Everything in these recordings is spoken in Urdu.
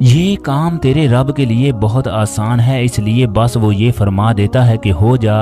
یہ کام تیرے رب کے لیے بہت آسان ہے، اس لیے بس وہ یہ فرما دیتا ہے کہ ہو جا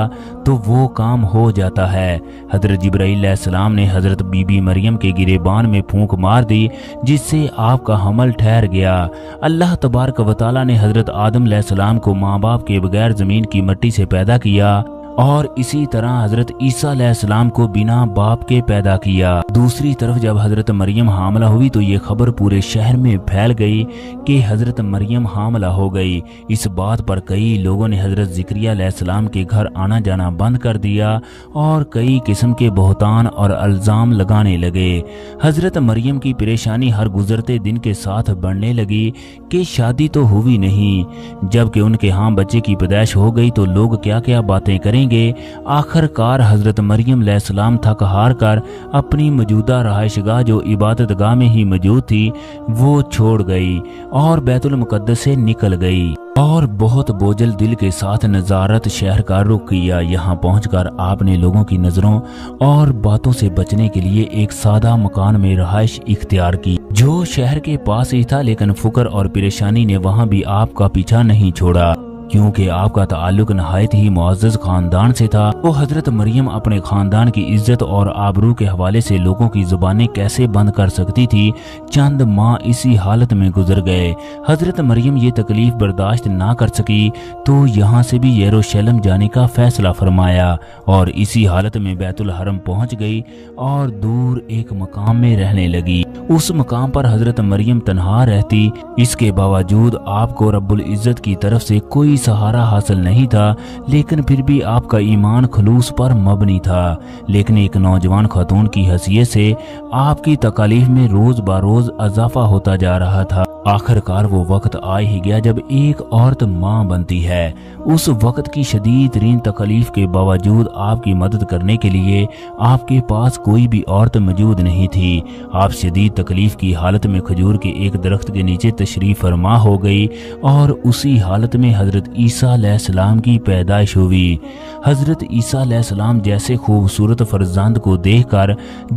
تو وہ کام ہو جاتا ہے۔ حضرت جبرائیل علیہ السلام نے حضرت بی بی مریم کے گریبان میں پھونک مار دی، جس سے آپ کا حمل ٹھہر گیا۔ اللہ تبارک و تعالیٰ نے حضرت آدم علیہ السلام کو ماں باپ کے بغیر زمین کی مٹی سے پیدا کیا، اور اسی طرح حضرت عیسیٰ علیہ السلام کو بنا باپ کے پیدا کیا۔ دوسری طرف جب حضرت مریم حاملہ ہوئی تو یہ خبر پورے شہر میں پھیل گئی کہ حضرت مریم حاملہ ہو گئی۔ اس بات پر کئی لوگوں نے حضرت زکریا علیہ السلام کے گھر آنا جانا بند کر دیا اور کئی قسم کے بہتان اور الزام لگانے لگے۔ حضرت مریم کی پریشانی ہر گزرتے دن کے ساتھ بڑھنے لگی کہ شادی تو ہوئی نہیں، جب کہ ان کے ہاں بچے کی پیدائش ہو گئی تو لوگ کیا کیا باتیں کریں گے۔ آخر کار حضرت مریم علیہ السلام تھک ہار کر اپنی موجودہ رہائش گاہ جو عبادت گاہ میں ہی موجود تھی وہ چھوڑ گئی اور بیت المقدس سے نکل گئی، اور بہت بوجھل دل کے ساتھ نزارت شہر کا رخ کیا۔ یہاں پہنچ کر آپ نے لوگوں کی نظروں اور باتوں سے بچنے کے لیے ایک سادہ مکان میں رہائش اختیار کی جو شہر کے پاس ہی تھا، لیکن فقر اور پریشانی نے وہاں بھی آپ کا پیچھا نہیں چھوڑا۔ کیونکہ آپ کا تعلق نہایت ہی معزز خاندان سے تھا، وہ حضرت مریم اپنے خاندان کی عزت اور آبرو کے حوالے سے لوگوں کی زبانیں کیسے بند کر سکتی تھی۔ چند ماہ اسی حالت میں گزر گئے۔ حضرت مریم یہ تکلیف برداشت نہ کر سکی تو یہاں سے بھی یروشلم جانے کا فیصلہ فرمایا اور اسی حالت میں بیت الحرم پہنچ گئی اور دور ایک مقام میں رہنے لگی۔ اس مقام پر حضرت مریم تنہا رہتی، اس کے باوجود آپ کو رب العزت کی طرف سے کوئی سہارا حاصل نہیں تھا، لیکن پھر بھی آپ کا ایمان خلوص پر مبنی تھا۔ لیکن ایک نوجوان خاتون کی حیثیت سے آپ کی تکالیف میں روز بروز اضافہ ہوتا جا رہا تھا۔ آخر کار وہ وقت آ ہی گیا جب ایک عورت ماں بنتی ہے۔ اس وقت کی شدید ترین تکلیف کے باوجود آپ کی مدد کرنے کے لیے آپ کے پاس کوئی بھی عورت موجود نہیں تھی۔ آپ شدید تکلیف کی حالت میں کھجور کے ایک درخت کے نیچے تشریف فرما ہو گئی اور اسی حالت میں حضرت عیسیٰ علیہ السلام کی پیدائش ہوئی۔ حضرت عیسیٰ علیہ السلام جیسے خوبصورت فرزند کو دیکھ کر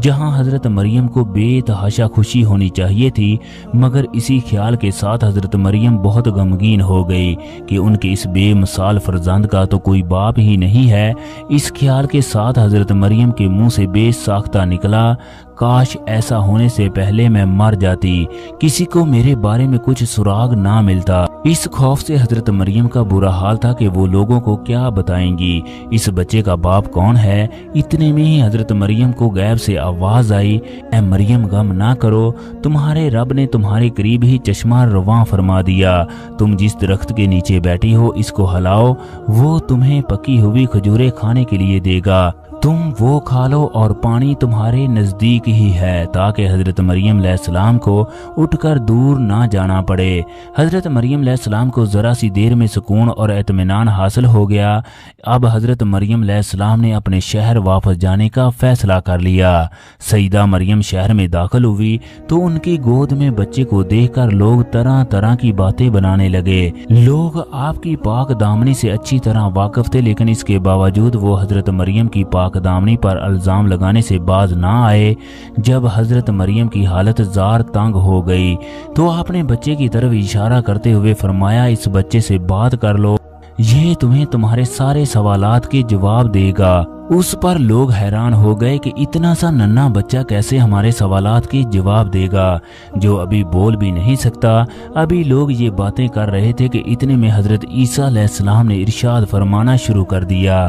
جہاں حضرت مریم کو بے تحاشا خوشی ہونی چاہیے تھی، مگر اسی خیال کے ساتھ حضرت مریم بہت غمگین ہو گئی کہ ان کے اس بے مثال فرزند کا تو کوئی باپ ہی نہیں ہے۔ اس خیال کے ساتھ حضرت مریم کے منہ سے بے ساختہ نکلا، کاش ایسا ہونے سے پہلے میں مر جاتی، کسی کو میرے بارے میں کچھ سراغ نہ ملتا۔ اس خوف سے حضرت مریم کا برا حال تھا کہ وہ لوگوں کو کیا بتائیں گی، اس بچے کا باپ کون ہے۔ اتنے میں ہی حضرت مریم کو غیب سے آواز آئی، اے مریم غم نہ کرو، تمہارے رب نے تمہارے قریب ہی چشمہ رواں فرما دیا۔ تم جس درخت کے نیچے بیٹھی ہو اس کو ہلاؤ، وہ تمہیں پکی ہوئی کھجوریں کھانے کے لیے دے گا، تم وہ کھا لو اور پانی تمہارے نزدیک ہی ہے، تاکہ حضرت مریم علیہ السلام کو اٹھ کر دور نہ جانا پڑے۔ حضرت مریم علیہ السلام کو ذرا سی دیر میں سکون اور اطمینان حاصل ہو گیا۔ اب حضرت مریم علیہ السلام نے اپنے شہر واپس جانے کا فیصلہ کر لیا۔ سیدہ مریم شہر میں داخل ہوئی تو ان کی گود میں بچے کو دیکھ کر لوگ طرح طرح کی باتیں بنانے لگے۔ لوگ آپ کی پاک دامنی سے اچھی طرح واقف تھے، لیکن اس کے باوجود وہ حضرت مریم کی پاک دامنی پر الزام لگانے سے باز نہ آئے۔ جب حضرت مریم کی حالت زار تنگ ہو گئی تو آپ نے بچے کی طرف اشارہ کرتے ہوئے فرمایا، اس بچے سے بات کر لو، یہ تمہیں تمہارے سارے سوالات کے جواب دے گا۔ اس پر لوگ حیران ہو گئے کہ اتنا سا ننھا بچہ کیسے ہمارے سوالات کے جواب دے گا، جو ابھی بول بھی نہیں سکتا۔ ابھی لوگ یہ باتیں کر رہے تھے کہ اتنے میں حضرت عیسیٰ علیہ السلام نے ارشاد فرمانا شروع کر دیا،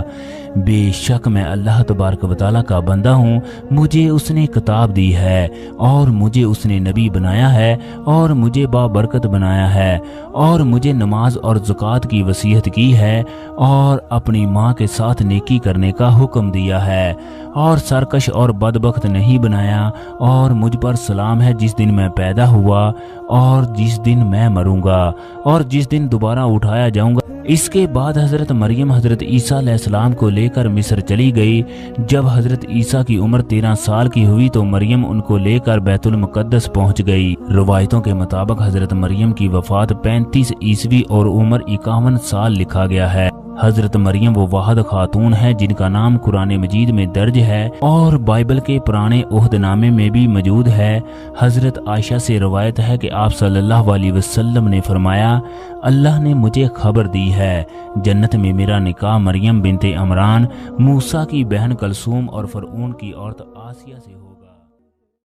بے شک میں اللہ تبارک و تعالیٰ کا بندہ ہوں، مجھے اس نے کتاب دی ہے اور مجھے اس نے نبی بنایا ہے اور مجھے بابرکت بنایا ہے اور مجھے نماز اور زکوٰۃ کی وصیت کی ہے اور اپنی ماں کے ساتھ نیکی کرنے کا حکم دیا ہے اور سرکش اور بدبخت نہیں بنایا، اور مجھ پر سلام ہے جس دن میں پیدا ہوا اور جس دن میں مروں گا اور جس دن دوبارہ اٹھایا جاؤں گا۔ اس کے بعد حضرت مریم حضرت عیسیٰ علیہ السلام کو لے کر مصر چلی گئی۔ جب حضرت عیسیٰ کی عمر 13 سال کی ہوئی تو مریم ان کو لے کر بیت المقدس پہنچ گئی۔ روایتوں کے مطابق حضرت مریم کی وفات 35 عیسوی اور عمر 51 سال لکھا گیا ہے۔ حضرت مریم وہ واحد خاتون ہے جن کا نام قرآن مجید میں درج ہے اور بائبل کے پرانے عہد نامے میں بھی موجود ہے۔ حضرت عائشہ سے روایت ہے کہ آپ صلی اللہ علیہ وسلم نے فرمایا، اللہ نے مجھے خبر دی ہے جنت میں میرا نکاح مریم بنت عمران، موسیٰ کی بہن کلثوم اور فرعون کی عورت آسیہ سے ہو۔